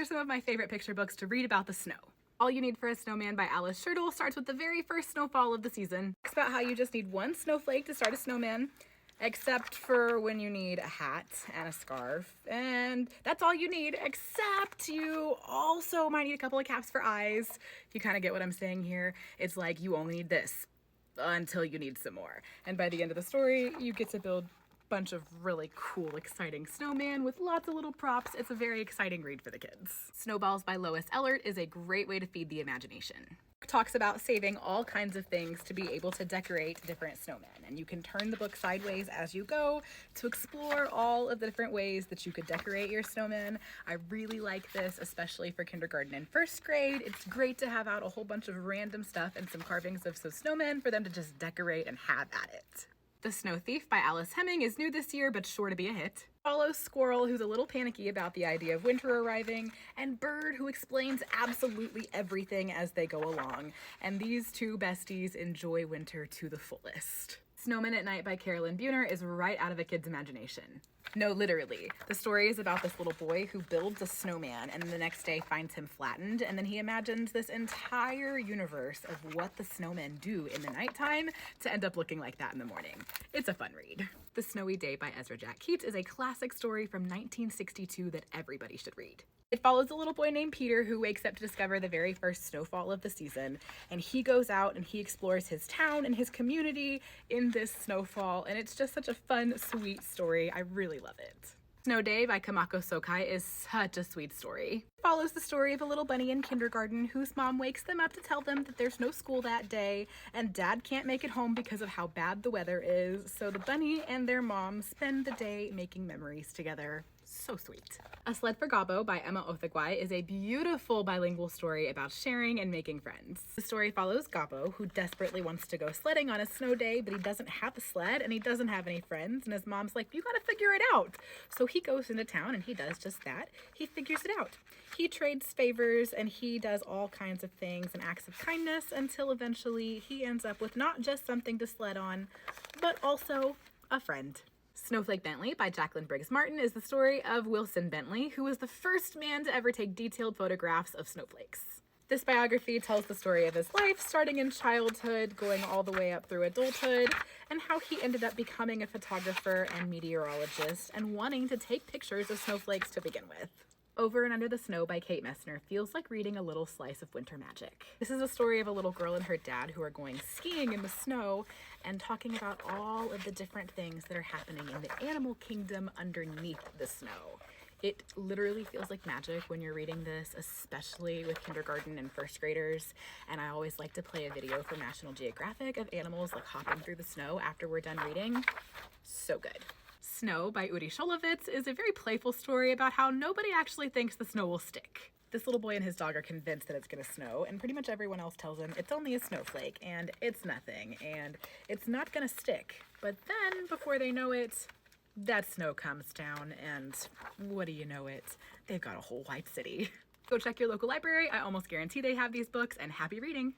are some of my favorite picture books to read about the snow. All You Need for a Snowman by Alice Schertle starts with the very first snowfall of the season. It's about how you just need one snowflake to start a snowman, except for when you need a hat and a scarf, and that's all you need, except you also might need a couple of caps for eyes. You kind of get what I'm saying here. It's like you only need this until you need some more. And by the end of the story, you get to build bunch of really cool, exciting snowman with lots of little props. It's a very exciting read for the kids. Snowballs by Lois Ehlert is a great way to feed the imagination. It talks about saving all kinds of things to be able to decorate different snowmen, and you can turn the book sideways as you go to explore all of the different ways that you could decorate your snowman. I really like this, especially for kindergarten and first grade. It's great to have out a whole bunch of random stuff and some carvings of some snowmen for them to just decorate and have at it. The Snow Thief by Alice Hemming is new this year, but sure to be a hit. Follows Squirrel, who's a little panicky about the idea of winter arriving, and Bird, who explains absolutely everything as they go along. And these two besties enjoy winter to the fullest. Snowman at Night by Carolyn Buhner is right out of a kid's imagination. No, literally. The story is about this little boy who builds a snowman and the next day finds him flattened, and then he imagines this entire universe of what the snowmen do in the nighttime to end up looking like that in the morning. It's a fun read. The Snowy Day by Ezra Jack Keats is a classic story from 1962 that everybody should read. It follows a little boy named Peter who wakes up to discover the very first snowfall of the season, and he goes out and he explores his town and his community in this snowfall, and it's just such a fun, sweet story. I really love it. Snow Day by Kamako Sokai is such a sweet story. It follows the story of a little bunny in kindergarten whose mom wakes them up to tell them that there's no school that day, and dad can't make it home because of how bad the weather is, so the bunny and their mom spend the day making memories together. So sweet. A Sled for Gabo by Emma Othagwai is a beautiful bilingual story about sharing and making friends. The story follows Gabo, who desperately wants to go sledding on a snow day, but he doesn't have a sled and he doesn't have any friends, and his mom's like, you gotta figure it out. So he goes into town and he does just that. He figures it out. He trades favors and he does all kinds of things and acts of kindness until eventually he ends up with not just something to sled on, but also a friend. Snowflake Bentley by Jacqueline Briggs Martin is the story of Wilson Bentley, who was the first man to ever take detailed photographs of snowflakes. This biography tells the story of his life, starting in childhood, going all the way up through adulthood, and how he ended up becoming a photographer and meteorologist and wanting to take pictures of snowflakes to begin with. Over and Under the Snow by Kate Messner feels like reading a little slice of winter magic. This is a story of a little girl and her dad who are going skiing in the snow and talking about all of the different things that are happening in the animal kingdom underneath the snow. It literally feels like magic when you're reading this, especially with kindergarten and first graders. And I always like to play a video from National Geographic of animals like hopping through the snow after we're done reading. So good. Snow by Uri Sholovitz is a very playful story about how nobody actually thinks the snow will stick. This little boy and his dog are convinced that it's gonna snow, and pretty much everyone else tells him it's only a snowflake, and it's nothing, and it's not gonna stick. But then, before they know it, that snow comes down, and what do you know it? They've got a whole white city. Go check your local library. I almost guarantee they have these books, and happy reading!